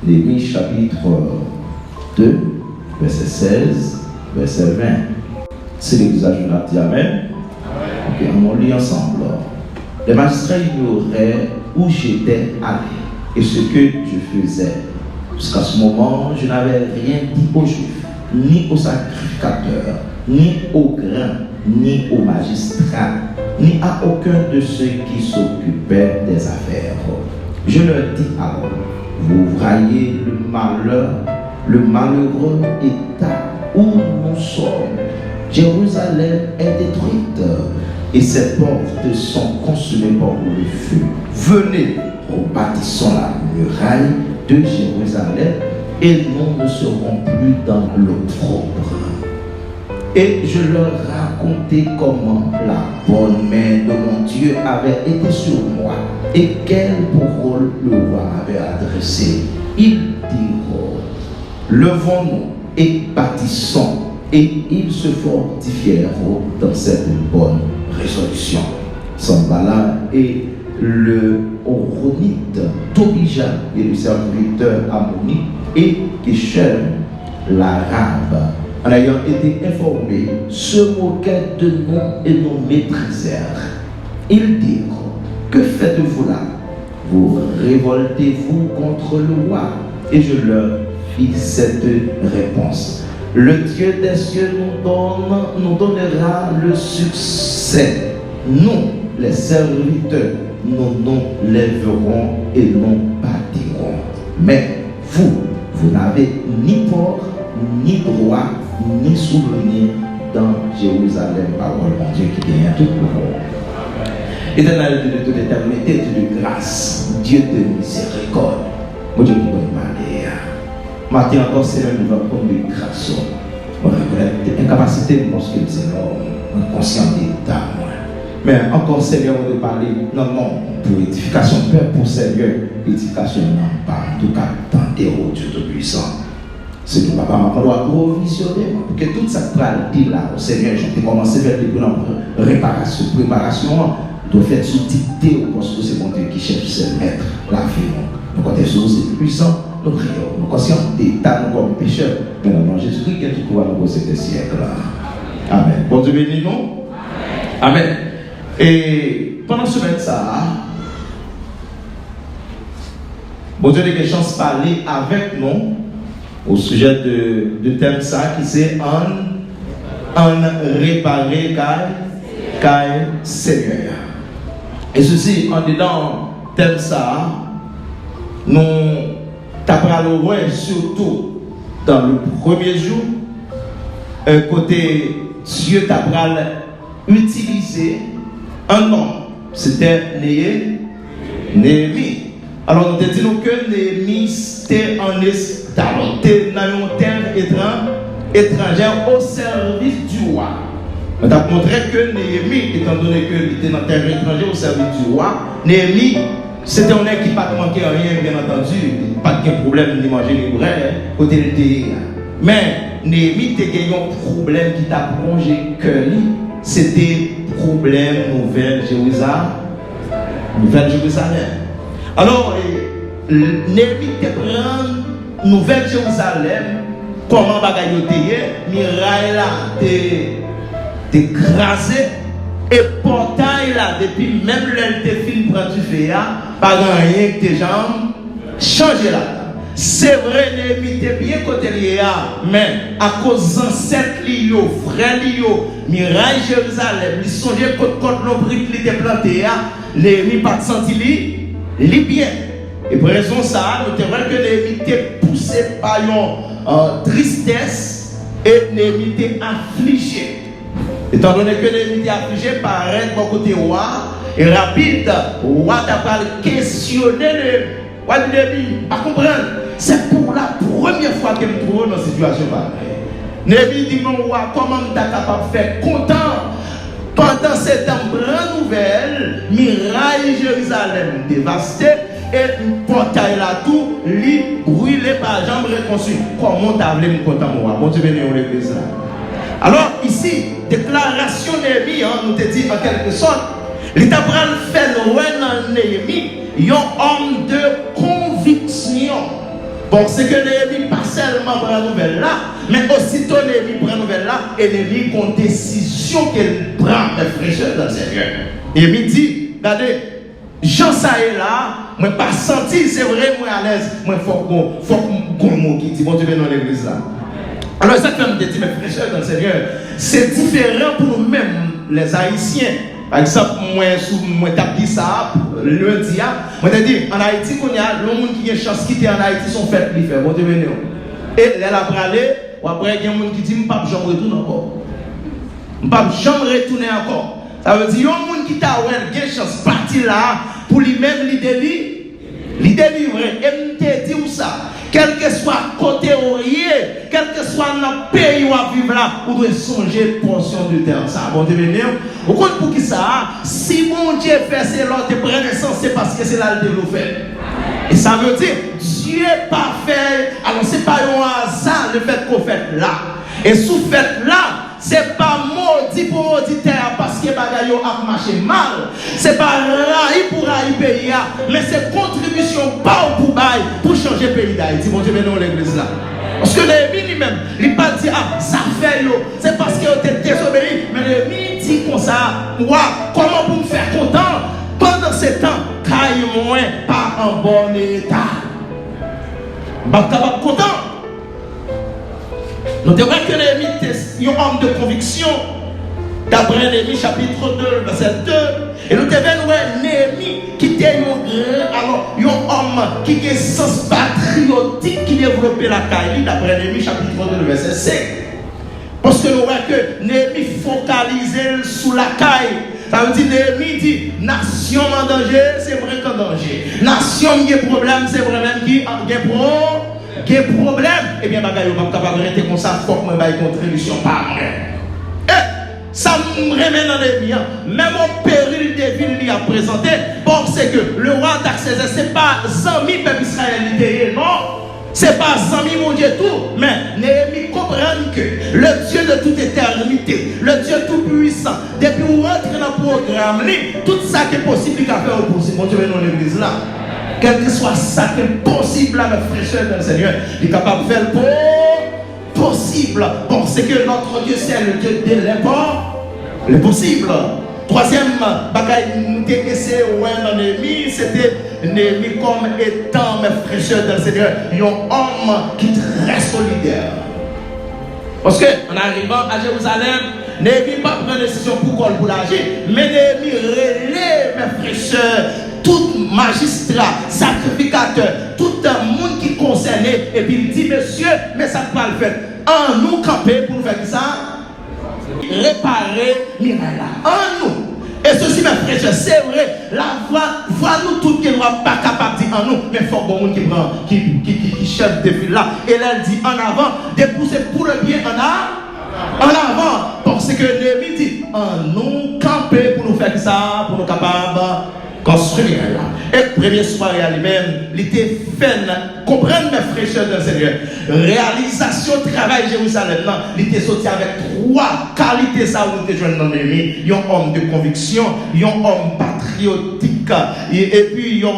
Néhémie chapitre 2, verset 16, verset 20. C'est l'Église a dit Amen. Ok, on lit ensemble. Les magistrats ignoraient où j'étais allé et ce que je faisais. Jusqu'à ce moment, je n'avais rien dit aux Juifs, ni aux sacrificateurs, ni aux grands, ni aux magistrats, ni à aucun de ceux qui s'occupaient des affaires. Je leur dis alors, vous voyez le malheureux état où nous sommes. Jérusalem est détruite et ses portes sont consumées par le feu. Venez, rebâtissons la muraille de Jérusalem et nous ne serons plus dans l'opprobre. Et je leur racontais comment la bonne main de mon Dieu avait été sur moi et quel parole le roi m'avait adressé. Ils dirent, levons-nous et bâtissons. Et ils se fortifièrent dans cette bonne résolution. Sanballat et le Horonite, Tobija et le serviteur ammonite et Geshem l'arabe, en ayant été informés, se moquaient de nous et nous méprisèrent. Ils dirent, que faites-vous là? Vous révoltez-vous contre le roi? Et je leur fis cette réponse. Le Dieu des cieux nous donnera le succès. Nous, les serviteurs, nous lèverons et nous bâtirons. Mais vous n'avez ni port, ni droit, ni souvenir dans Jérusalem. Parole mon Dieu qui vient tout pouvoir. Éternel Dieu de toute éternité, Dieu de grâce, Dieu de miséricorde. Mon Dieu qui va demander. Matin encore, Seigneur, nous va prendre de grâce. On regrette incapacité parce que c'est l'homme, conscient d'état. Mais encore, Seigneur, on va parler, non, pour édification, Père, pour Seigneur, édification, non, pas, en tout cas, tenter au Dieu Tout-Puissant. C'est tout, papa, on doit provisionner, pour que tout ça soit dit là, au Seigneur, je vais commencer à faire des réparation, préparation, doit faire sous dictée, parce que c'est mon Dieu qui cherche ses maîtres, la vie, nous, quand est c'est puissant. Nous prions, nous conscients d'état, nous comme pécheurs. Mais non, Jésus-Christ qui a tout pouvoir nous poser des siècles. Amen. Bon Dieu bénis nous. Amen. Et pendant ce moment ça, bon Dieu a des chances de parler avec nous au sujet de thème ça qui c'est en réparer car Seigneur. Et ceci en dedans thème ça, nous t'apprendrons surtout dans le premier jour, côté Dieu t'apprend utiliser un nom, c'était Néhémie. Alors nous te disons que Néhémie était en estalté dans une terre étrangère au service du roi. On t'a montré que Néhémie, étant donné qu'il était dans une terre étrangère au service du roi, Néhémie, c'était un qui n'a pas manqué rien, bien entendu, pas de problème de manger les vrais, côté de terre. Mais Néhémie, tu as un problème qui t'a plongé cœur, c'était problème Nouvelle Jérusalem. Alors, Néhémie te prend Nouvelle Jérusalem, comment bagaille te miraille là, t'écrasé, et portail là, depuis même l'elle prend du feu, pas rien que tes jambes changent là. C'est vrai, Néhémie était bien côté lié, mais à cause d'ancêtres liés, frères liés, miraille Jérusalem, ils sont des côtes l'ombrique qui était planté, Néhémie pas senti li bien. Et pour raison ça, nous te vrai que Néhémie était poussé par une tristesse et Néhémie était affligé. Étant donné que Néhémie était affligé par un bon côté roi, et rapide, roi t'a pas questionné Néhémie, pas comprendre. C'est pour la première fois que me trouve dans une situation pareille. Néhémie dit mon roi, comment tu es capable de faire content pendant cette grande nouvelle, miraille Jérusalem dévastée et portail là tout, lit brûlé par jambe reconstruit. Comment tu as voulu me content mon roi? Bon Dieu béni, on l'église là. Alors ici, déclaration Néhémie, nous te dit en quelque sorte, l'État fait Noël dans Néhémie, un homme de conviction. Bon, c'est que Néhémie pas seulement prend la nouvelle là, mais aussitôt Néhémie prend la nouvelle là, et Néhémie a une décision qu'elle prend de fraîcheur dans le Seigneur. Néhémie dit, regardez, Jean ça est là, moi pas senti, c'est vrai, moi à l'aise, moi faut qu'on mot qui dit, bon Dieu, dans l'église là. Alors ça fait me dire, mes frères dans le Seigneur, c'est différent pour nous-mêmes, les Haïtiens. Par exemple, moi t'ai dit ça, lundi, moi t'ai dit, en Haïti, qu'on y a, le monde qui a une chance de quitter en Haïti, sont faits de faire, bon Dieu, et là, après aller, ou après, il y a un monde qui dit, je ne peux pas retourner encore. Je ne peux pas retourner encore. Ça veut dire, il y a un monde qui t'a une chance de partir là, pour lui-même, lui délivrer. Et je te dis ça. Quel que soit côté oreiller, quel que soit notre pays où on vit là, on doit songer portion de terre. Ça, bon Dieu, vous comprenez pour qui ça? Si mon Dieu fait c'est l'autre prend naissance, c'est parce que c'est là le développé. Et ça veut dire, Dieu est parfait. Alors, ce n'est pas un hasard le fait qu'on fait là. Et sous fait là, c'est pas maudit pour maudit terre parce que bagaille a marché mal. C'est pas raï pour raï pays, mais c'est contribution pas pour bail pour changer le pays d'Haïti. Bon Dieu, mais non l'église là. Parce que Néhémie lui-même, il pas dit, ah, ça fait yo. C'est parce qu'il était désobéi. Mais Néhémie dit comme ça, moi, comment vous me faire content pendant ce temps, caille moins pas en bon état. Bah, t'as pas content. Nous devons que Néhémie est un homme de conviction. D'après Néhémie chapitre 2, verset 2. Et nous devons voir Néhémie qui était un homme qui a un sens patriotique qui développait la caille. D'après Néhémie chapitre 2, verset 5. Parce que nous voyons que Néhémie focalisait sur la caille. Ça veut dire Néhémie dit nation en danger, c'est vrai qu'en danger. Nation qui a problème, c'est vrai même qui a problème. Eh bien, bagaille, on va capable de rester comme ça, faut que je contribution par moi. Ça me remet dans les liens. Même au péril des villes qui a présenté, bon, c'est que le roi d'Axézès, ce n'est pas Zami, peuple israélite, non. Ce n'est pas Zami, mon Dieu, tout. Mais Néhémie comprend que le Dieu de toute éternité, le Dieu tout puissant, depuis où rentre dans le programme, tout ça qui est possible, il a fait au possible. Mon Dieu, dans l'église là. Quel que soit ça qui est possible à la fraîcheur dans le Seigneur, il est capable de faire pour possible. Bon, c'est que notre Dieu, c'est le Dieu de l'impossible. Troisième bagaille, nous avons essayé dans Néhémie, c'était Néhémie comme étant ma fraîcheur dans le Seigneur, un homme qui est très solidaire. Parce que, en arrivant à Jérusalem, Néhémie n'a pas pris une décision pour l'agir, mais Néhémie relève ma fraîcheur. Tout magistrat, sacrificateur, tout un monde qui est concerné, et puis il dit, monsieur, mais ça ne peut pas le faire. En nous camper pour faire ça, réparer miracle. En nous. Et ceci, mes frères, c'est vrai, la voix nous toutes qui ne sont pas capables de dire en nous, mais il faut que monde qui prend, qui chef de fil là. Et là, elle dit en avant, dépousser pour le bien en avant. Parce que Néhémie dit, en nous camper pour nous faire ça, pour nous capables construire là. Et première soirée à lui-même, il était fait comprendre mes fraîcheurs dans le Seigneur. Réalisation travail Jérusalem, il était sorti avec trois qualités ça où il était jeune dans Néhémie. Il y a un homme de conviction, il y a un homme patriotique, et puis il y a un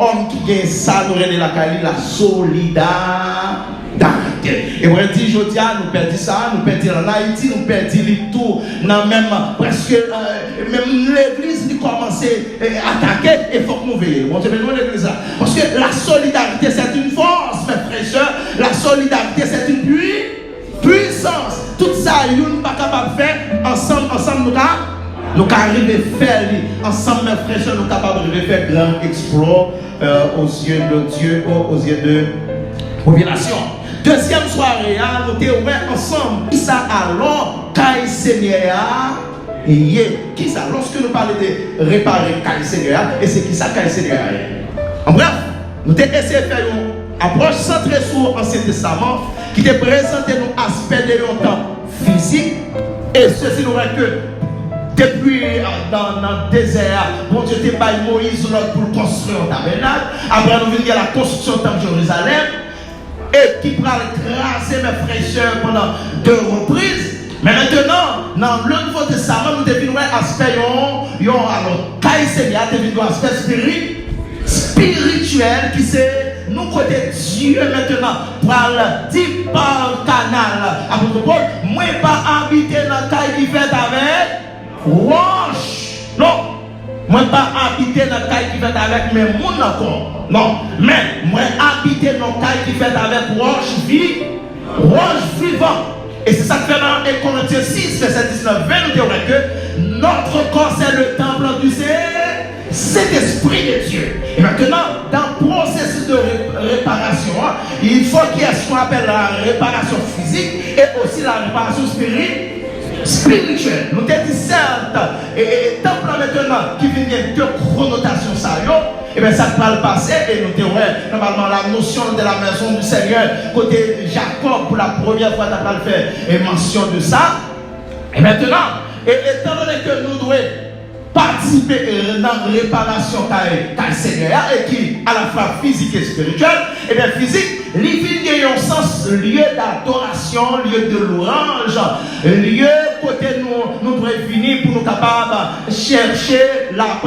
homme qui gagne ça, nous la qualité, la solidarité. Et on dit, je dis, nous perdons ça, nous perdons en Haïti, nous perdons tout, même presque, même l'église qui commence à attaquer, il faut que nous veillions. Bon, c'est l'église là. Parce que la solidarité, c'est une force, mes frères. La solidarité, c'est une puissance. Tout ça, nous ne sommes pas capables de faire ensemble, nous arriver à faire ensemble, mes frères, nous sommes capables de faire grand exploit aux yeux de Dieu, aux yeux de la population. Deuxième soirée, nous sommes ensemble. Qui ça alors, Caille Seigneur? Qui ça? Lorsque nous parlons de réparer Caille Seigneur, et c'est qui ça Caille Seigneur? En bref, nous avons essayé de faire une approche centrée sur l'Ancien Testament qui te présente nos aspects de longtemps physique. Et ceci nous voit que depuis dans le désert, bon Dieu t'a pas Moïse pour construire un tabernacle. Après, nous venons à la construction du temple de Jérusalem. Et qui va craser mes fraîcheurs pendant 2 reprises. Mais maintenant, dans le Nouveau Testament, nous devons voir l'aspect, alors, Caille Seigneur, devons voir l'aspect spirituel qui c'est nous côté Dieu maintenant, pour le dire par le canal, apôtre Paul, moi pas habiter dans la caille qui fait avec roche. Non. Moi pas habiter dans la caille qui fait avec mes mouns encore. Non. Mais moi habiter dans la caille qui fait avec roche vivant. Et c'est ça que fait dans 1 Corinthiens 6, verset 19, 20, nous disons que notre corps c'est le temple du Saint-Esprit de Dieu. Et maintenant, dans le processus de réparation, il faut qu'il y ait ce qu'on appelle la réparation physique et aussi la réparation spirituelle. Nous avons dit certes, et temple maintenant qui vient de connotation ça, et bien ça va le passer et nous avons normalement la notion de la maison du Seigneur, côté Jacob pour la première fois, tu vas le faire et mention de ça. Et maintenant, étant donné que nous devons participer dans la réparation du Seigneur et qui à la fois physique et spirituelle, et bien physique, il y a un sens lieu d'adoration, lieu de louange, lieu côté nous devons venir pour nous capables de chercher la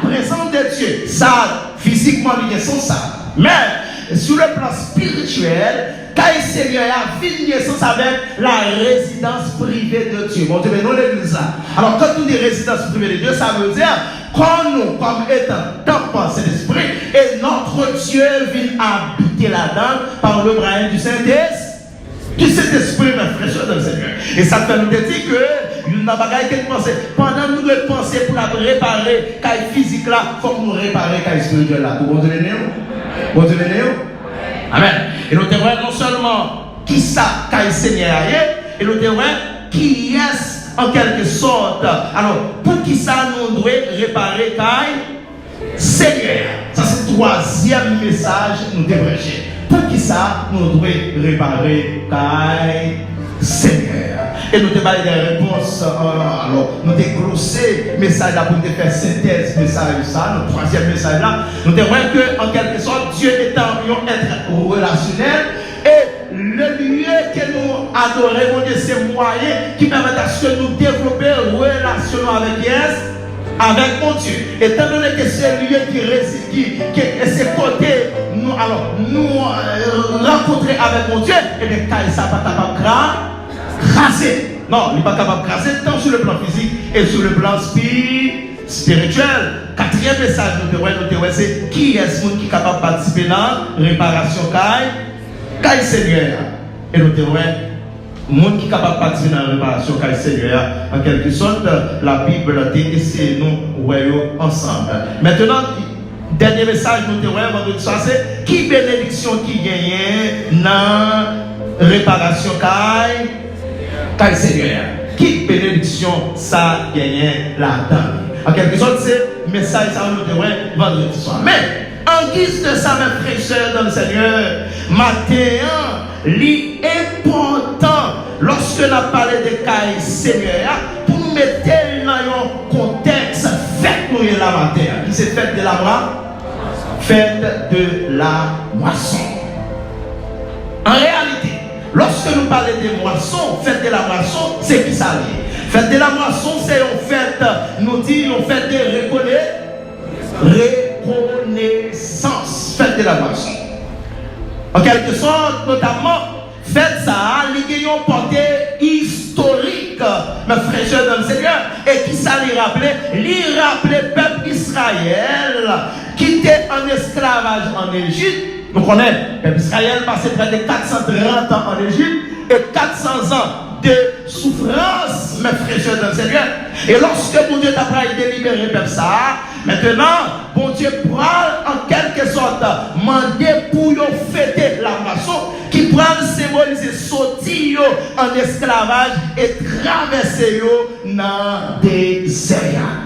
présence de Dieu. Ça, physiquement, il y a son ça. Mais sur le plan spirituel, quand le Seigneur a fini sens avec la résidence privée de Dieu. Bon Dieu, mais non l'église là. Alors quand on dit résidence privée de Dieu, ça veut dire quand nous, comme étant dans cet esprit, et notre Dieu vient habiter là-dedans par le bras du Saint-Esprit, mes frères dans le Seigneur. Et ça fait nous dire que nous n'avons pas qu'à penser. Pendant nous devons penser pour la réparer, quand physique là, il faut que nous réparer quand spirituel là. Bon Dieu, bon Dieu, amen. Et nous devons non seulement qui ça qu'est Seigneur et nous devons qui est en quelque sorte. Alors, pour qui ça nous devons réparer qu'est Seigneur. Ça c'est le troisième message nous devons chercher. Pour qui ça nous devons réparer qu'est Seigneur. Et nous devons des réponses. Alors, nous devons glosser le message là pour nous faire synthèse message ça. Notre troisième message là, nous devons que en quelque sorte Dieu étant un être relationnel et le lieu que nous adorons, mon Dieu, c'est moyen qui permet à ce que nous développer relation avec mon Dieu. Étant donné que c'est le lieu qui réside, et c'est côté nous rencontrer avec mon Dieu, et bien ça pas capable craser. Non, il n'est pas capable de craser tant sur le plan physique et sur le plan spirituel. Quatrième message, nous devons c'est qui est ce monde qui est capable de participer dans la réparation Caille Seigneur. Et nous devons le monde qui est capable de participer dans la réparation Caille Seigneur. En quelque sorte, la Bible dit et c'est nous voyons ensemble. Maintenant, dernier message, nous devons vendredi soir, c'est qui bénédiction qui gagne dans la réparation Caille Seigneur. Qui bénédiction ça gagne là-dedans. En quelque sorte, c'est le message ça nous devrait vendredi soir. Mais en guise de ça, mes frères et sœurs dans le Seigneur, matin, l'important lorsque nous parlons de Caille Seigneur, pour nous mettre dans un contexte, faites-nous la matin. Qui c'est fête de la moisson? Fête de la moisson. En réalité, lorsque nous parlons de moisson, fête de la moisson, c'est qui ça dit? Fête de la moisson, c'est en fait, nous dit, en fait de reconnaissance. Fête de la moisson. En quelque sorte, notamment, fête ça, il y a une portée historique, mes frères dans le Seigneur, et qui ça lui rappelait? Lui rappelait le peuple Israël qui était en esclavage en Égypte. Nous connaissons, le peuple Israël passait près de 430 ans en Égypte et 400 ans de souffrance, mes frères dans le Seigneur. Et lorsque mon Dieu t'a délibéré le peuple ça, maintenant, bon Dieu pourra en quelque sorte demander pour fêter la moisson qui pourra symboliser sortir en esclavage et traverser dans des désert.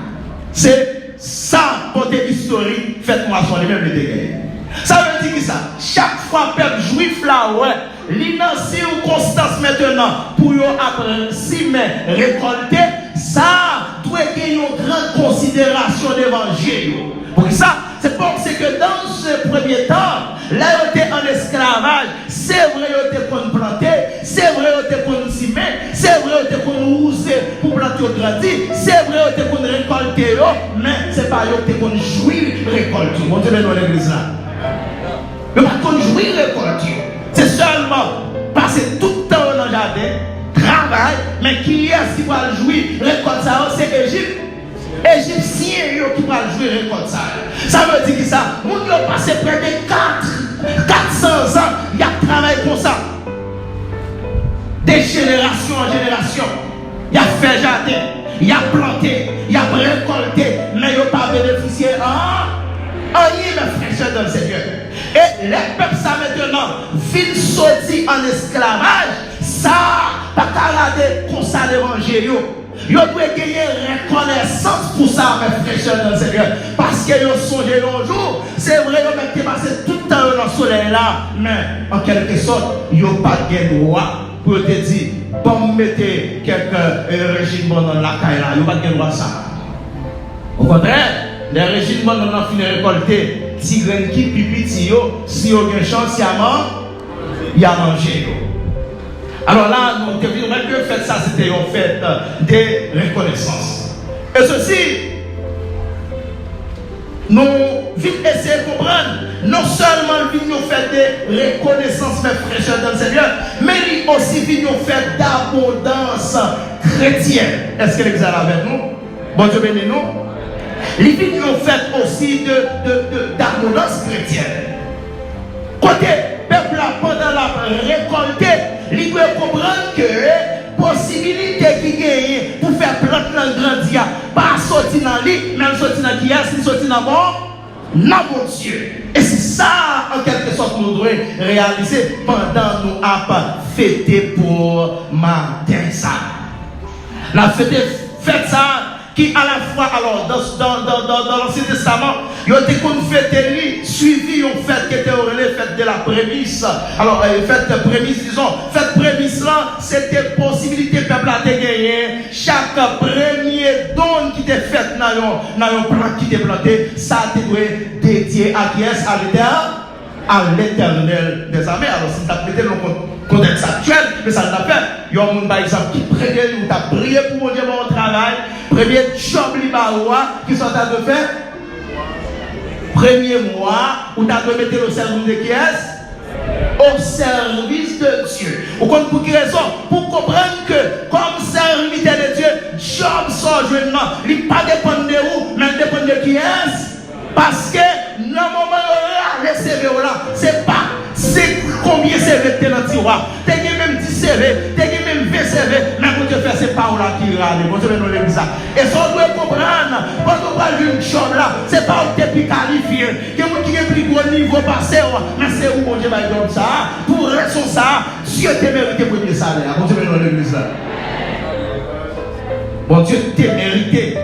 C'est ça, côté historique, fête moisson, les mêmes dégâts. Ça veut dire que ça, chaque fois peuple juif là, ouais, l'innocent ou constance maintenant pour après si mais récolter, ça doit gagner une grande considération d'évangile. Pour ça, c'est parce que dans ce premier temps, là où était en esclavage, c'est vrai où était qu'on planter, c'est vrai où était qu'on s'y met, c'est vrai où était qu'on rouser pour planter au grandir, c'est vrai où était qu'on récolter, mais c'est pas où était qu'on jouir récolte. Mon Dieu, dans l'église là. seulement passer tout le temps dans le jardin, travail, mais qui est-ce qui va jouir récolte ça? C'est l'Égypte. Égyptiens qui va jouer récolte ça. Ça veut dire que ça, nous avons passé près de 400 ans, il y a travaillé comme ça. Des générations en génération. Il y a fait jardin, il y a planté, il y a récolté, mais il n'y a pas bénéficié rien de fraîcheur dans le Seigneur. Et les peuples, ça maintenant, viennent sortir en esclavage, ça, pas qu'à regarder comme ça l'évangile. Ils doivent gagner reconnaissance pour ça, mes fraîcheurs dans le Seigneur. Parce qu'ils ont songé un jour, c'est vrai, ils ont passé tout le temps dans le soleil là, mais en quelque sorte, ils n'ont pas de droit pour te dire, bon, mettez quelques régimes dans la caille là, ils n'ont pas de droit à ça. Au contraire, les régimes dans la fin de récolter, si graines qui pipi, si ils ont une chance, il y a mangé. Alors là, nous devons que faire ça, c'était en fait des reconnaissances. Et ceci, nous vite essayer de comprendre, non seulement nous faire des reconnaissances, mes frères dans le Seigneur, mais aussi nous faire d'abondance chrétienne. Est-ce que l'exemple avec nous? Bon Dieu bénis nous. Les vies nous fait aussi d'abondance chrétienne. Côté peuple pendant la récolte, il doit comprendre que possibilité qui gagne pour faire planter dans grandir, pas sortir dans lui, mais sortir dans qui est, sortir dans mon Dieu. Et c'est ça, en quelque sorte, nous devons réaliser pendant nous avons fêté pour matin ça. La fête ça. Qui à la fois, alors, dans l'Ancien Testament, il y a des fêtes suivi une fête qui était fête de la prémisse. Alors, fête prémisse, disons, fête prémisse là, c'était possibilité peuple à te gagner. Chaque premier don qui était fait dans un plan qui était planté, ça était dédié à qui est à l'Éternel des armées. Alors, si tu as prêté le contexte actuel, mais ça l'a fait. Il y a un monde, par exemple, qui prie, ou tu as prié pour mon Dieu, mon travail. Premier job qui sont en train de faire. Premier mois, où tu as de mettre le service de qui est? Au service de Dieu. Vous comprenez pour quelle raison? Pour comprendre que, comme serviteur de Dieu, job sort jeûnement. Il ne pas dépendre de vous, mais il dépend de qui est? Parce que, dans le moment où les CV là, c'est pas combien CV tu as dans le tiroir. Tu as même 10 CV, tu as même 20 CV, mais quand tu fais, c'est pas là qui râle. Quand tu veux nous l'église. Et ça, on doit comprendre, quand on parle d'une chose là, c'est pas où tu es plus qualifié. Que vous qui est plus gros niveau passé, mais c'est où mon Dieu va donner ça. Pour raison ça, Dieu t'a mérité pour le salaire. Quand tu veux nous l'église. Bon Dieu t'a mérité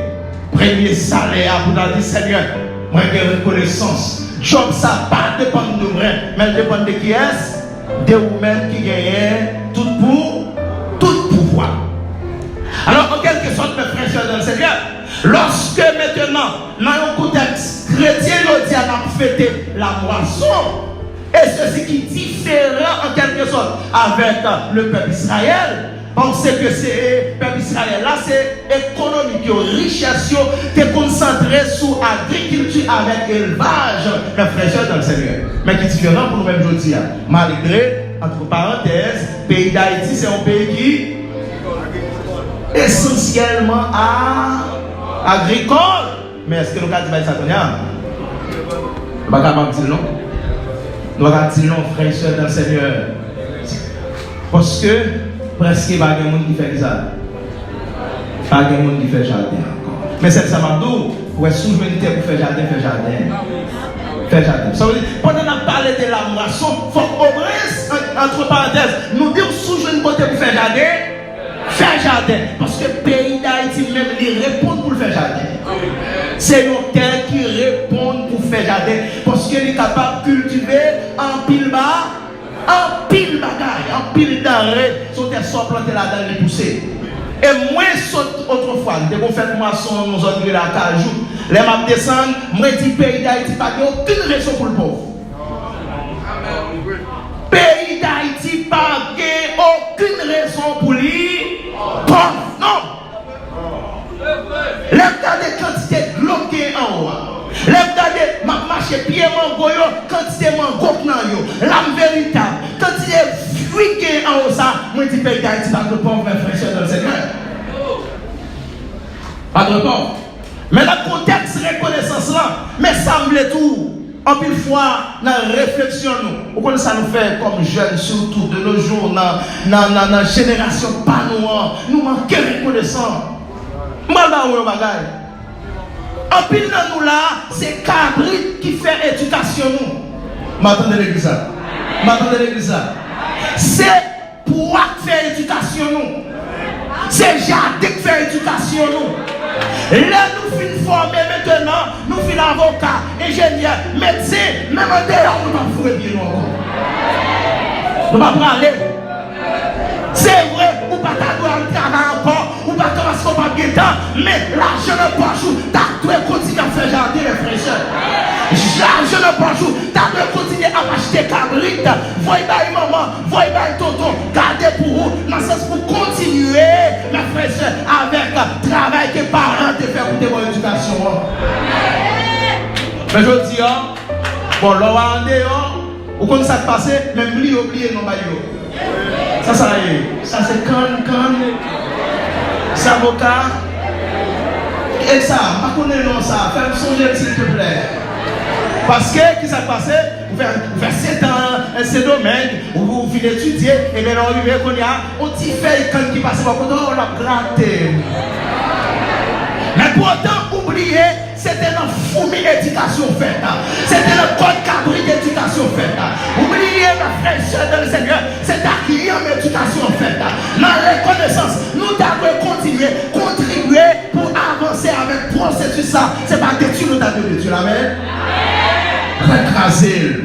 premier salaire pour dire Seigneur. Moi, j'ai reconnaissance. Job, ça pas dépend de nous, mais dépend de qui est, de vous-même qui gagnez tout pouvoir. Alors, en quelque sorte, mes frères dans le Seigneur, lorsque maintenant, dans un contexte chrétien, nous avons fêté la moisson, et ceci qui est différent en quelque sorte avec le peuple Israël. Pensez que c'est le peuple Israël là, c'est économique, richesse, qui est concentré sur l'agriculture avec l'élevage, mes frères dans le Seigneur. Mais qui est différent pour nous-mêmes aujourd'hui. Malgré, entre parenthèses, le pays d'Haïti, c'est un pays qui est essentiellement agricole. Mais est-ce que nous avons dit ça? Nous ne pouvons pas dire non. Nous ne pouvons pas dire non, frères dans le Seigneur. Parce que presque pas de monde qui fait ça. Pas de monde qui fait jardin encore. Mais c'est ça, Mabdou, pour être souveraineté pour faire jardin, faire jardin. Faire jardin. Ça veut dire, pendant qu'on parle de la moisson, il faut au moins, entre parenthèses, nous dire souveraineté pour faire jardin. Faire jardin. Parce que le pays d'Haïti même, il répond pour faire jardin. C'est nos terres qui répondent pour faire jardin. Parce qu'il est capable de cultiver en pile bas. En pile bagaille, en pile d'arrêt, sont des sorts plantés là-dedans et poussés. Et moi, autrefois, dès qu'on fait moisson, nous autres de la cajou, les maps descendent, moi, dis pays d'Haïti, pas aucune raison pour le pauvre. Pays d'Haïti, pas aucune raison pour lui. Pauvre, non. Les gars des quantités bloquées en haut. Les gars ma marché pied mango, quantité mango, l'âme véritable, quantité fruit qui est en haut ça, moi je dis pays d'Haïti, pas de pauvre, mes frères et sœurs dans le Seigneur. Pas de pauvre. Mais le contexte reconnaissance là, mais ça me l'est tout. En pile fois, dans la réflexion, nous connaissez ça nous fait comme jeunes, surtout de nos jours, dans la génération pas nous manquons de reconnaissance. En pile dans nous là, c'est Cabrit qui fait éducation nous. M'attendez l'église là. M'attendez l'église là. C'est pour faire éducation nous. C'est Jardin qui fait éducation nous. Là nous finissons former maintenant, nous finissons avocat, ingénieur, médecin, même en dehors nous ne pouvons pas bien nous. Nous ne pouvons pas aller. C'est vrai, ou pas t'adorer le travail encore, ou pas commencer à pas bien temps, mais l'argent ne pas jour, t'as dû continuer à faire jardin les frères et sœurs. L'argent ne pas jour, t'as dû continuer à acheter cabrit, voyez maman, voyez tonton, gardez pour vous, dans le sens pour continuer, mes frères et sœurs, avec le travail que les parents te font pour votre éducation. Mais je dis, bon, là, en dehors, vous connaissez ce qui passe, même lui, oubliez non, ça y est, ça c'est can, ça avocat, et ça, pas connaître non ça, faites songer s'il te plaît. Parce que, qui s'est passé, vous faites 7 ans, ce domaine, vous venez étudier, et bien on arrive qu'on y a, on t'y fait quand qui passe, on l'a gratté. Mais pourtant, oubliez, c'était une fourmi éducation faite. C'était le code cabri d'éducation faite. Oubliez, mes frères et sœurs dans le Seigneur, c'est à qui une éducation faite. Dans la reconnaissance, nous devons continuer, contribuer pour avancer avec processus ça. C'est pas détruire nous devons détruire. Amen. Recraser.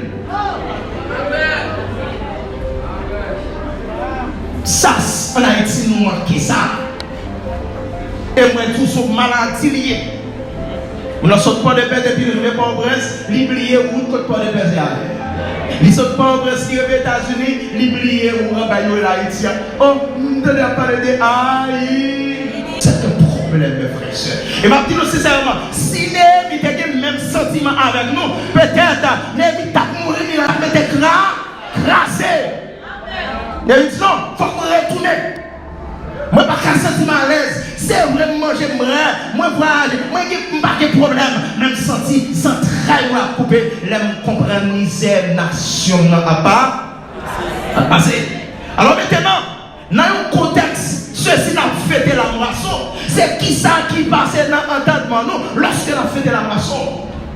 Ça, en Haïti, nous manquons ça. Et moi, tout sont maladies liées. On ne saute pas de paix depuis le Port-au-Prince, l'oublier où le côté pas de paix. Il ne saute pas au Prince qui est aux États-Unis, l'oublier où on va y Haïti. Oh, nous devons parler de Haïti. C'est un problème, mes frères et sœurs. Et ma petite, sincèrement, si Némi a le même sentiment avec nous, peut-être Némi t'a mouru, il a été crasé. Némi dit non, il faut qu'on retourne. Moi, pas qu'un sentiment à l'aise. C'est vraiment, j'aimerais, moi, voyage, moi, je n'ai pas de problème. Même senti, sans travail, à couper, l'aime comprendre misère, nation, à pas passer. Alors maintenant, dans un contexte, ceci n'a fêté la moisson. C'est qui ça qui passe dans l'entendement nous lorsque la fête de la moisson?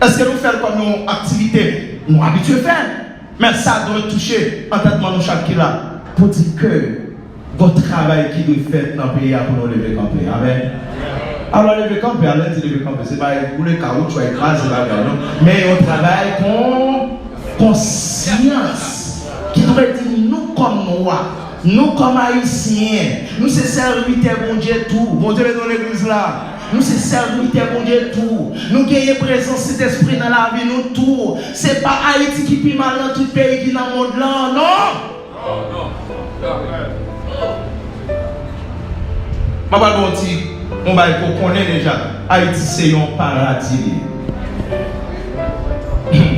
Est-ce que nous faisons comme une activité? Nous habitués à faire. Mais ça doit toucher l'entendement nous chaque là. Pour dire que votre travail qui doit faire dans le pays pour nous lever camper. Amen. Alors lever camper, alors lever camper, c'est pas pour le caoutchouc écrasé là, mais on travaille con conscience qui doit dire nous comme noirs, nous comme haïtiens, nous c'est serviteurs bon Dieu tout. Bon Dieu est dans l'église là. Nous c'est serviteurs bon Dieu tout. Nous gagnons présence cet esprit dans la vie nous tout. C'est pas Haïti qui pile mal dans tout pays qui dans le monde là, non. Je vais vous connaître déjà. Haïti, c'est un paradis.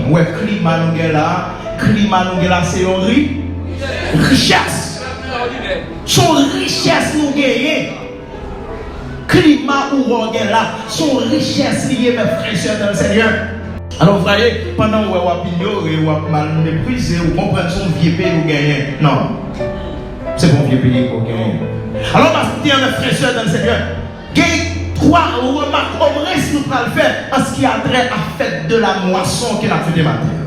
Ouais, climat nous là, c'est une richesse. Son richesse nous gagne. Climat où on est là, son richesse liée, mes frères et sœurs dans le Seigneur. Alors, vous voyez, pendant que vous avez ignoré, vous avez mal méprisé, vous comprenez son vieux pays, vous gagnez. Non. C'est mon vieux pays pour gagner. Alors, parce que mes frères et sœurs dans le Seigneur, il y a trois remarques au reste nous allons faire en ce qui a trait à la fête de la moisson qu'il a fait des matins.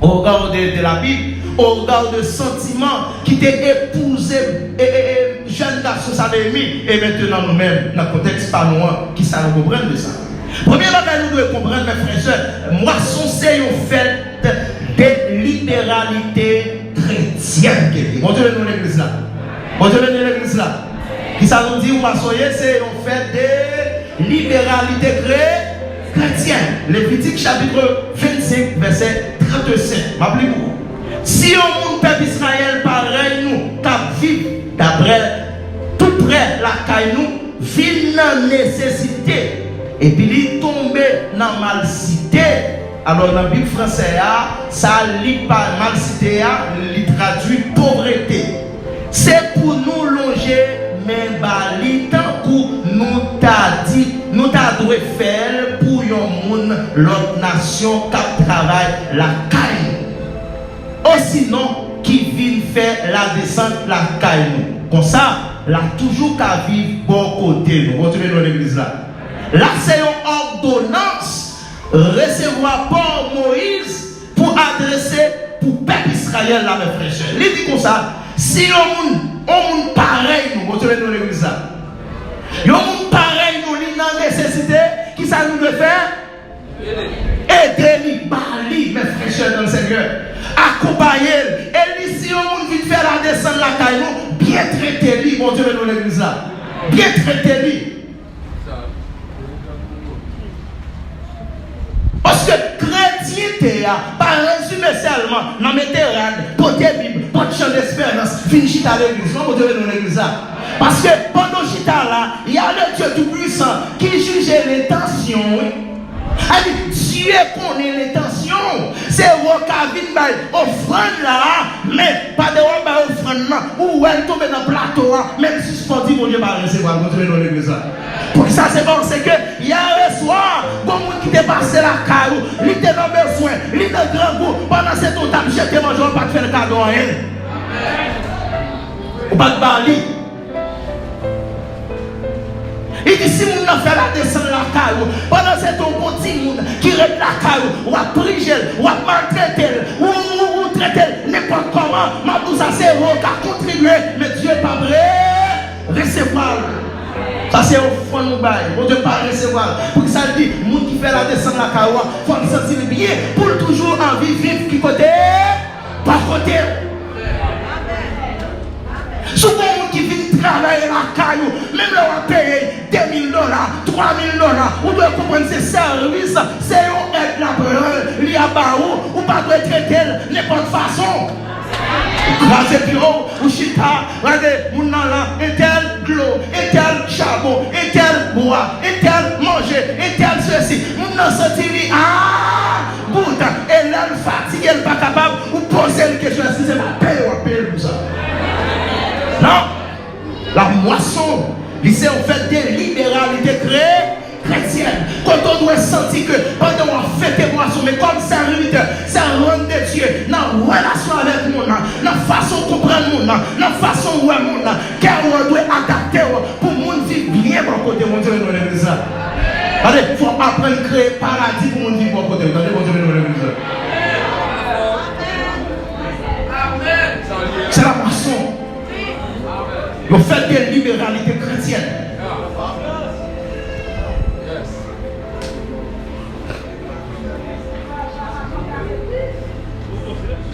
Au regard de la Bible, au regard de sentiments qui t'est épousé, jeune garçon, ça l'a mis, et maintenant nous-mêmes, dans le contexte pas nous, qui ça nous comprendre de ça. Premièrement, nous devons comprendre, mes frères et sœurs, moisson, c'est une fête de libéralité chrétienne. Bon Dieu, nous l'église là. Bon Dieu, nous l'église là. Qui ça nous dit, moissonnier, c'est une fête de libéralité chrétienne. Lévitique chapitre 25, verset 35. M'appelez-vous. Si on monde peuple Israël pareil, nous, qui vivent d'après, tout près la caille, nous, vivent dans la nécessité. Et puis, il tombe dans la malcité. Alors, dans la Bible française, ça lit pas mal cité, il traduit pauvreté. C'est pour nous longer, mais bali, tant que nous t'a dit, nous t'a dû faire pour yon moun, l'autre nation qui travaille la caille. Ou sinon, qui vient faire la descente la caille. Comme ça, là, toujours qu'à vivre bon côté. Nous continuons dans l'église là. Là, c'est une ordonnance recevoir par Moïse pour adresser pour le peuple Israël là, mes frères. Il dit comme ça, si on monde pareil, nous continuons dans l'église là. On monde pareil, nous, il a nécessité, qui ça nous doit faire? Aider-lui, bali, mes frères dans le Seigneur. Accompagner. Et lui, si on veut faire la descente la caille, bien traiter lui, mon Dieu, dans l'église là. Bien traiter lui. Parce que chrétienté, par résumé seulement, dans mes terrains, porter Bible, porter chant d'espérance, finir à l'église, mon Dieu, dans l'église là. Parce que pendant que là, il y a le Dieu tout-puissant qui juge les tensions. Dieu connaît l'intention. C'est Wokavin by offrande là, mais pas de offrande là. Ou elle tombe dans le plateau, même si sportif, mon Dieu va recevoir. Continuez dans l'église. Pour ça, c'est bon, c'est que hier soir, bon monde qui t'est passé la caille, il était dans besoin, il était grand goût. Pendant ce temps, tu as jeté manger, pas de faire le cadeau. Ou pas de bali. Il dit si vous n'avez fait la descente de la caille, pendant ce temps, on continue qui reste la caille, ou à prier, ou à maltraiter, ou traiter n'importe comment, ma tout ça c'est vous qui a contribué, mais Dieu n'est pas vrai, recevoir. Ça c'est au fond de bail, on ne peut pas recevoir. Pour ça dit, le monde qui fait la descente de la caille, il faut se sentir bien, pour toujours envie vivre qui côté, pas côté. Souvent, les gens qui viennent travailler la caillou, même là, on paye $2,000, $3,000, on doit comprendre ces services, c'est une aide la parole, il y a barreau, ou pas doit traiter n'importe façon. Grâce à Dieu, ou chita, regardez, mon là, un tel glos, un tel charbon, un tel bois, un tel manger, un tel ceci, mon nan senti li, bouta, et là, elle fatigue, elle n'est pas capable, ou poser une question, si c'est ma paye ou paye pour ça. Non, la moisson, c'est en fait des libéralités chrétiennes. Quand on doit sentir que pendant qu'on fait des moissons, mais comme serviteur, c'est un rôle de Dieu, dans la relation avec nous, dans la façon de comprendre nous, dans la façon de voir nous, car on doit adapter pour que nous vivions bien pour côté mon Dieu dans l'église. Il faut apprendre à créer paradis pour nous vivre pour côté mon Dieu dans l'église. C'est la moisson. Le fait des libéralités chrétiennes.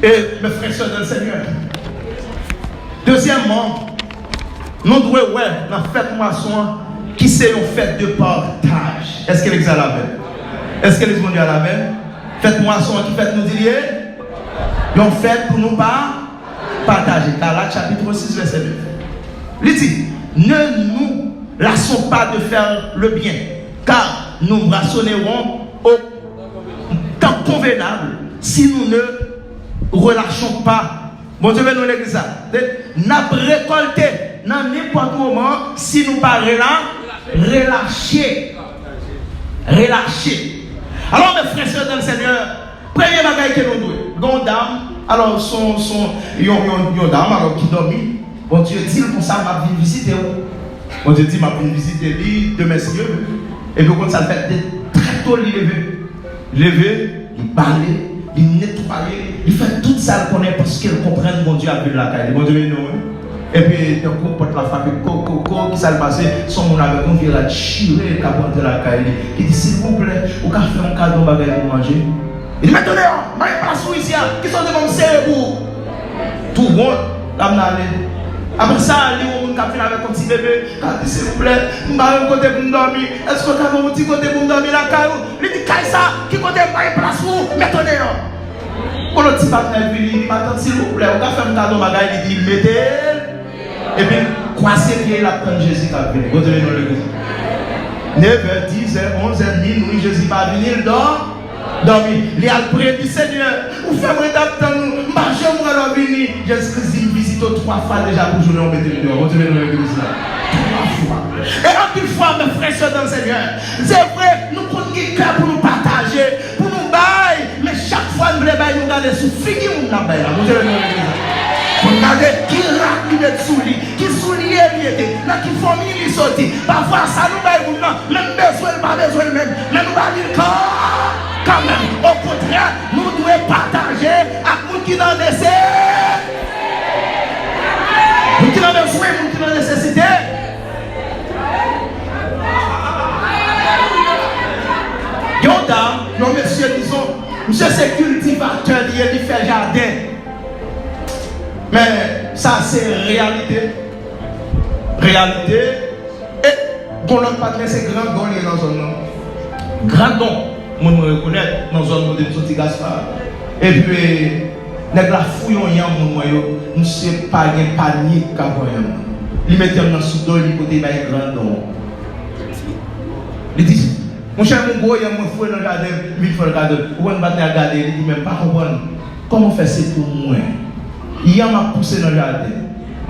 Et mes frères et sœurs dans le Seigneur. Deuxièmement, nous devons dans la fête moisson qui c'est une fête de partage. Est-ce que l'exemple la veille? Est-ce que les mondiaux la veille? Fête moisson qui fait nous dire une fête pour nous pas partager. Galates chapitre 6 verset 9. Il dit, ne nous lassons pas de faire le bien, car nous raisonnerons au temps convenable si nous ne relâchons pas. Bon Dieu, nous l'église. Nous avons récolté dans n'importe moment si nous ne pas relâcher. Relâcher. Alors, mes frères et sœurs dans le Seigneur, premier bagage que nous devons, dame, alors, yon dame, alors qui dormit. Bon Dieu dit comme ça, m'a venu visiter. Bon Dieu dit, m'a venu visiter lui, de messieurs. Et puis quand ça fait très tôt, il lever, il balayer, il nettoyer, il fait tout ça qu'on est parce qu'il comprend mon Dieu a vu la caille. Bon Dieu, non. Et puis, d'un coup, porte la femme, coco, qui s'est passé, son mon avec on vient tirer le capot de la caille. Il dit, s'il vous plaît, vous pouvez faire un cadeau bagage pour manger. Il dit, maintenant, je vais passer ici, qui sont devant mon cerveau. Tout le monde, là, après ça, il y a un qui a avec un petit bébé, qui a dit s'il vous plaît, je vais un côté pour me dormir. Est-ce que tu as un petit côté pour me dormir la caillou? Il dit, ça, qui côté pour me place où? Mettez-le. Pour le petit partenaire, il dit, attends, s'il vous plaît, on va faire un cadeau, il dit, mettez. Et puis, croisez pied la prendre Jésus qui a venu. Vous devez nous le dire. 9h, 10h, 11h, minuit, Jésus va venir, dormir. Il a prié du Seigneur, vous faites d'apprendre nous, marchez-moi la vie. venu, Jésus-Christ visite 3 fois déjà pour jouer en mettre dehors. Vous devez dans l'église là. 3 fois. Et en une fois, mes frères et sœurs dans le Seigneur, c'est vrai, nous prenons quelqu'un pour nous partager, pour nous bailler, mais chaque fois nous voulons nous garder sous figure nous la bailler. Vous devez dans l'église là. Vous regardez qui racle lui est sous lui, qui soulier lui était, là qui famille lui sorti. Parfois ça nous baille pour nous, même besoin, pas besoin même, mais nous va dire quand même. Au contraire, nous devons partager avec nous qui n'en essaient. Nous qui n'en besoin, nous qui n'en nécessité. Yonda, nos messieurs, disons, monsieur c'est cultivateur, il fait jardin. Mais ça c'est réalité. Réalité. Et pour l'autre partenaire, c'est grand don dans la zone. Grand don. Moi, je reconnais dans la zone où je suis Gaspard. Et puis, les la fouillons, il y a un moyen, nous ne sommes pas un panier qu'à voir. Ils mettent dans le sous-dos, ils côté un grand don. Ils disent, mon cher, mon gros, il y a un fouille dans le jardin, 1000 fois le jardin. Ou on va regarder, il dit, même pas comprendre. Comment faire c'est pour moi? Il y a ma poussé dans le jardin.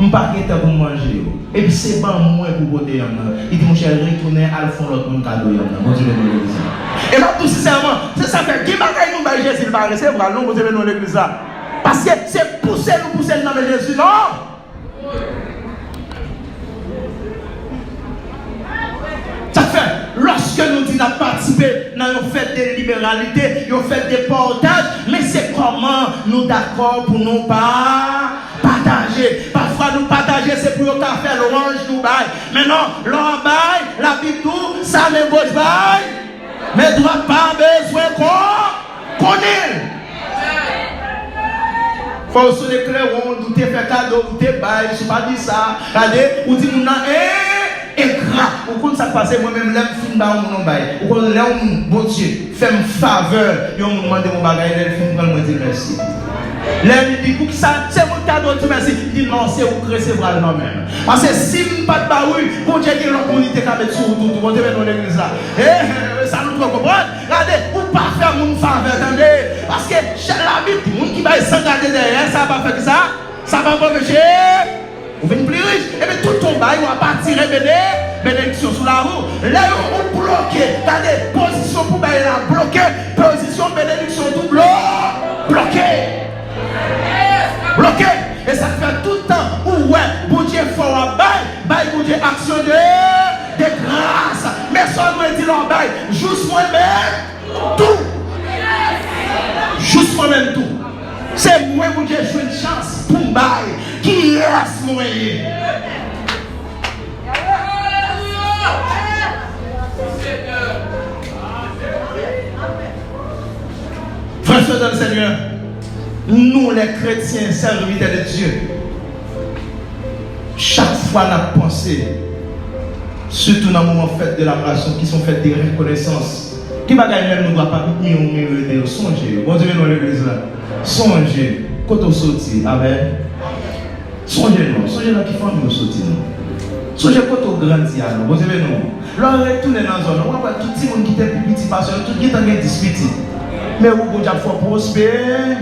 Je ne pas pour manger. Et puis c'est pas moi pour voter. Il dit mon cher, retournez à le fond l'autre mon cadeau. Et là, tout sincèrement, c'est ça fait qui bagaille nous bailler Jésus va recevoir nous vous avez dans l'église là. Parce que c'est pousser nous pousser dans Jésus non. Ça fait lorsque nous disons participer dans une fête de libéralité, une fête de portage, mais c'est comment nous d'accord pour nous pas partager. Parfois nous partager c'est pour nous faire l'orange nous bail. Mais non, l'orange bail, la Bible tout, ça ne gauche bail, mais doit pas besoin qu'on ait. Faut se déclarer on doute faire cadeau, doute bail, je pas dit ça. Regardez, ou dit nous écran. Ou quand ça passe, moi-même, l'aime fin dans mon bail. Ou quand l'aime, bon Dieu, fait une faveur, ils m'ont demandé mon bagage, l'aime fin dans le dire merci. L'aime dit, pour que ça, c'est mon cadeau, tu merci. Il dit non, c'est vous recevoir le nom même. Parce que si vous pas de baoui, bon Dieu, il y a une communauté qui a mis sur tout, bon Dieu, dans l'église là. Ça nous doit comprendre. Regardez, ou pas faire mon faveur, attendez. Parce que la Bible, le monde qui va s'engager derrière, ça va pas faire ça. Ça va pas pécher. Vous venez plus riche, et bien tout ton bail, on va pas tirer bénédiction sous la roue. Là, on bloque, regardez, position pour bail là, bloqué, position bénédiction tout bloqué. Bloqué. Et ça fait tout le temps où, ouais, bon Dieu, faut un bail, bon Dieu, action de grâce. Mais ça, on dit leur bail, juste moi-même, tout. Juste moi-même, tout. C'est moi qui j'ai joué une chance pour me bailler. Qui reste moyen? Frères et sœurs dans le Seigneur, nous les chrétiens, serviteurs de Dieu, chaque fois nous pensons, surtout dans le moment fête de l'adoration, qui sont faites des reconnaissances, qui va gagner même nous ne doit pas nous songer. Bon Dieu, dans l'église là. Songez, quand on sortit, amen. Songez nous, songez là qui font nous sortir. Songez quand on grandit, vous savez nous. Là on retourne dans la zone, on va tout le monde qui était petit parce que tout le monde est disputé. Mais vous pouvez faire prospérer,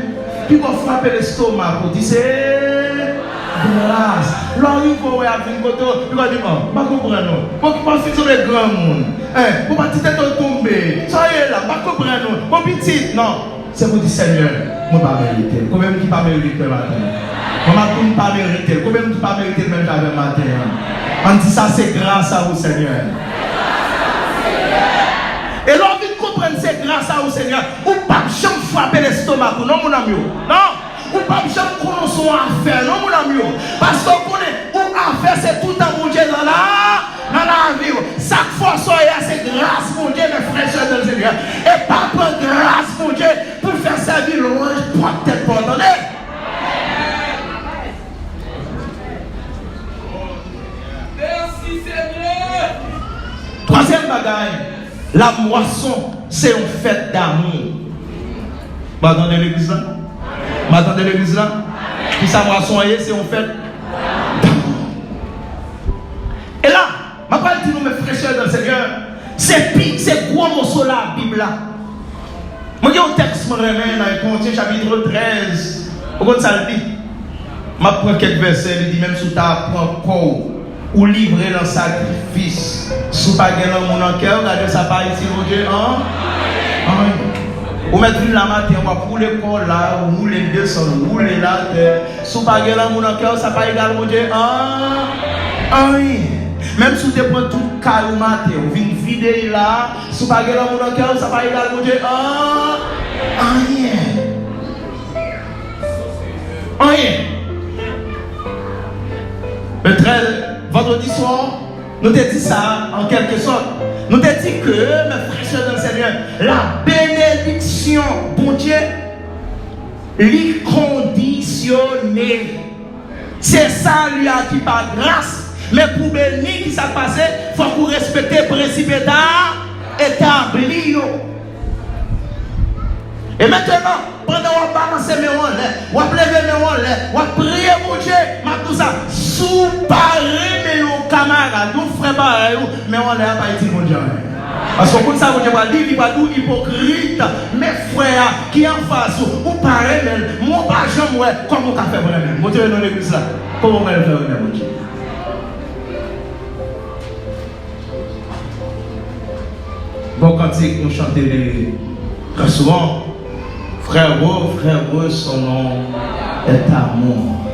puis vous frappez l'estomac pour dire c'est grâce. Là il faut avoir une photo, puis vous dites pas comprendre. Pour qui pas fixer les grands monde. Pour pas tête tomber. Ça y est là, pas comprendre. Pour petit non. C'est pour dire Seigneur, moi pas mérité. Combien qui pas mérité le matin? Moi ne pas mérité. Combien qui pas mérité même le matin? On dit ça c'est grâce à vous Seigneur. Et l'envie de comprendre c'est grâce à vous Seigneur. Ou pas jamais frapper l'estomac, non mon ami. Non. Ou pas jamais connaître son affaire, non mon ami. Parce qu'on connaît ou affaire c'est tout un bon Dieu dans la vie. Chaque fois c'est grâce mon Dieu mes frères et sœurs dans le Seigneur. Et pas prendre grâce mon Dieu pour faire servir l'orange pour tête pour entendre. Merci Seigneur. Troisième bagaille, la moisson c'est une fête d'amour. M'attendez l'église là? M'attendez l'église là? Puis sa moisson c'est une fête d'amour. Et là, ma parole dit nous mes frères et sœurs dans le Seigneur, c'est gros morceau là, la Bible là. Moi j'ai un texte me remet dans Corinthiens chapitre 13. Au ça le dit. Je prends quelques versets, il dit même si tu apprends corps ou livrer dans sacrifice, si tu n'as pas dans mon cœur, regardez ça par ici, mon Dieu, hein? Ou mettre la matin, on va pour le corps là, ou rouler le descendre, rouler là, si tu n'as pas dans mon cœur, ça pas égal, mon Dieu, hein? Même si tu prends tout le caillou matin, ou viens vider là, si tu n'as pas dans mon cœur, ça pas égal, mon Dieu, hein? Rien. Le 13, vendredi soir, nous t'ai dit ça en quelque sorte. Nous t'ai dit que, mes frères dans le Seigneur, la bénédiction, bon Dieu, lui conditionné. C'est ça lui a qui par grâce. Mais pour bénir qui s'est passé, il faut qu'on respecte le principe établi. Et maintenant, pendant qu'on balance mes ronds, on plève mes ronds, on prie mon Dieu, tout ça, sous pareil, mais nos camarades, nos frères pareils, mais on n'a pas été mon Dieu. Parce que comme ça, vous va dire, il va dire hypocrite, mes frères qui en face, ou pareil, mais moi, pas jamais, comment on a fait pour eux-mêmes. Mon Dieu, dans l'église là, comment on va le faire, mon Dieu. Bon, quand nous chantons très souvent, frère, son nom est amour.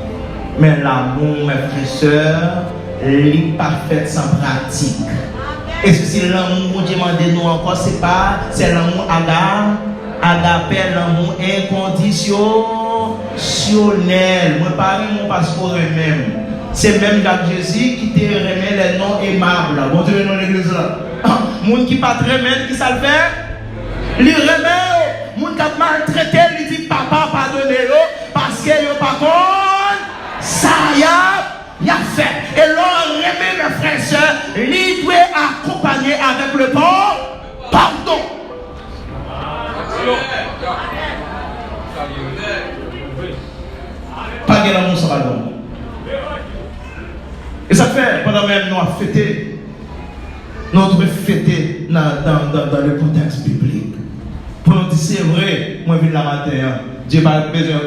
Mais l'amour, mes frères et sœurs, est parfait sans pratique. Et ceci, l'amour, Dieu m'a dit nous encore, c'est l'amour agapé, l'amour inconditionnel. Moi, pas mon passeport même. C'est même Jacques Jésus qui te remet les noms aimables. Bon Dieu, dans l'église là. Moun qui pas très mal, qui ça le fait? Il remet, moun qui a maltraité, il dit papa, pardonnez-le, parce que yo pas contre, ça y a fait. Et l'on remet mes frères et sœurs, il doit accompagner avec le pardon. Pas de l'amour sans pardon. Et ça fait, pendant même nous avons fêté, nous devons fêter dans le contexte biblique. Pour nous dire, c'est vrai, moi je viens la matin, Dieu n'a pas besoin,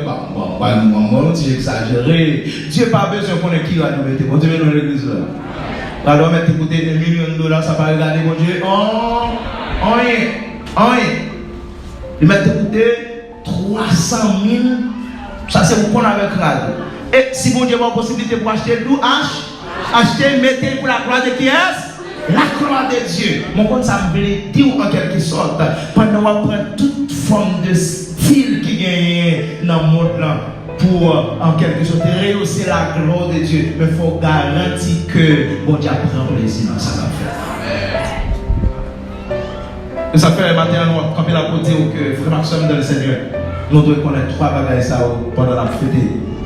moi j'ai exagéré, Dieu n'a pas besoin qu'on ait qui va nous mettre, bon Dieu dans l'église là. Alors mettre écouter des millions de dollars, ça va regarder mon Dieu, rien. Il met écouter 300 000, ça c'est pour qu'on avec radio. Et si mon Dieu a une possibilité pour acheter tout, acheter, mettez pour la gloire de qui est? La gloire de Dieu. Mon compte, ça me veut dire en quelque sorte, pendant qu'on prend toute forme de style qui gagne dans le monde là, pour en quelque sorte rehausser la gloire de Dieu, mais il faut garantir que bon Dieu prend plaisir dans ça affaire. Et ça fait le matin, nous avons campé la côté où que frère Maxime dans le Seigneur, nous devons connaître trois bagages pendant la fête.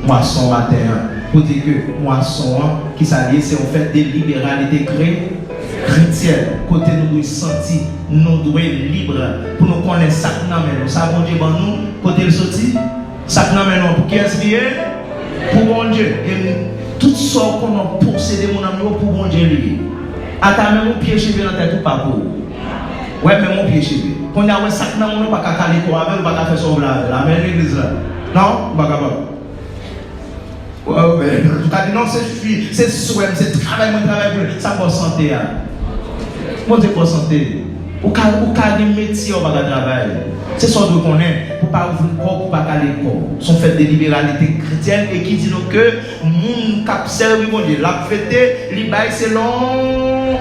Moisson matin, pour dire que moisson qui s'allie, c'est en fait des libéralités chrétiennes. Côté nous devons sentir, nous devons être libres pour nous connaître ça que nous ça bon Dieu dans nous, côté le sorti, ça que nous pour qui est-ce lié? Pour bon Dieu. Et tout ça qu'on a possédé mon amour pour bon Dieu lié. Attends, même mon pied cheveux dans la tête ou pas pour. Ouais, même mon pied cheveux. Quand on a ça que nous pas qu'à caler quoi, même pas qu'à faire son blâme. La même église là. Non, pas capable. Ouais, en tout cas, non, c'est souhait, c'est travail pour ça pour santé. Moi, c'est pour santé. Ou cas de métier, on va travailler. C'est ça que qu'on est, pour pas ouvrir le corps, pour pas caler le corps. Sont faites des libéralités chrétiennes et qui disent que mon cap servi, mon Dieu, la fête, l'ibay c'est long.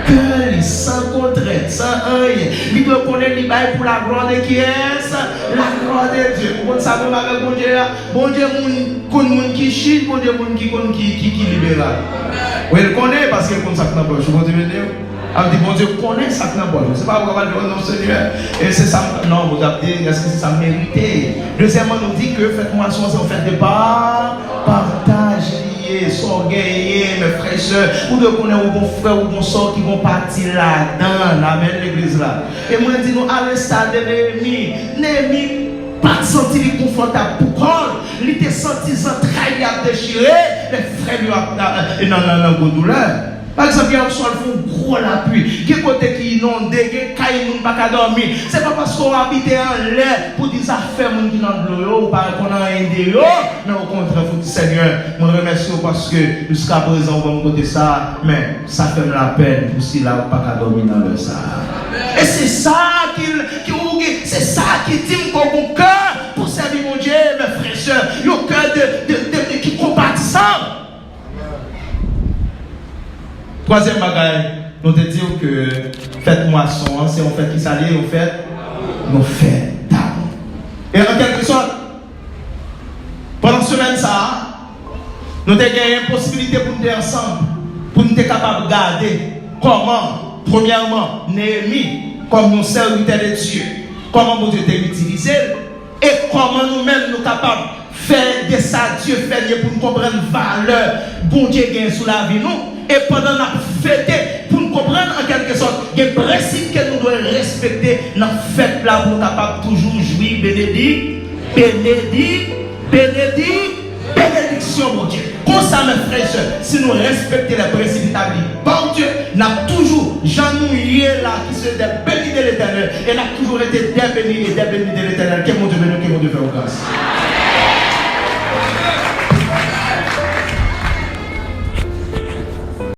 Que sans contrainte, sans rien. Il doit connaître l'ibay pour la gloire de qui est la gloire de Dieu. Pour ça, vous m'avez bon Dieu, mon qui chie, bon Dieu, qui libéral. Oui, il connaît parce qu'il connaît ça que n'a pas. Je vous dis, bon Dieu connaît ça que n'a pas. C'est pas pourquoi on va dire non Seigneur. Et c'est ça. Non, vous avez dit, est-ce que c'est ça mérité? Deuxièmement, nous dit que faites-moi ça, c'est en fait de partage. Sont gagnés, mes frères et sœurs, ou de connaître un bon frère ou bon soeur qui vont partir là-dedans, la même l'église là. Et moi, je dis, nous, à l'instar de Néhémie, pas senti confortable pour prendre, il était senti entrailles à déchirer, les frères lui ont dans douleur. Par exemple, il y a un soir, il faut trop la pluie, qui côté qui inondé, qui caille moun pas dormir. C'est pas parce qu'on habite en l'air pour dire ça fait moun qui dans l'eau ou pas qu'on a un dehors, mais au contraire, faut dire Seigneur, je remercie parce que jusqu'à présent on va me côté ça, mais ça fait la peine pour si là ou pas dormir dans le ça. Et c'est ça c'est ça qui dit mon bon cœur pour servir mon Dieu, mes frères et sœurs. Il y a un cœur qui compatissant. Troisième bagaille, nous te disons que faites moisson, c'est on fait qui s'allie, on fait nos fêtes d'amour. Et en quelque sorte, pendant ce semaine ça, nous avons une possibilité pour nous être ensemble, pour nous être capables de garder comment, premièrement, Néhémie, comme nos serviteurs de Dieu, comment mon Dieu t'a utilisé, et comment nous-mêmes nous sommes capables de faire de ça Dieu fait pour nous comprendre la valeur bon Dieu gagne sous la vie nous. Et pendant notre fête, pour nous comprendre en quelque sorte, il y a un principe que nous devons respecter dans la fête là pour nous capables toujours jouir, bénédiction, mon Dieu. Comme ça, mes frères et sœurs, si nous respectons les principes établis par Dieu, nous avons toujours, Jean-Nouillet là, qui sont des bénis de l'éternel, et nous avons toujours été des bénis de l'éternel. Que mon Dieu bénisse, que mon Dieu fait grâce.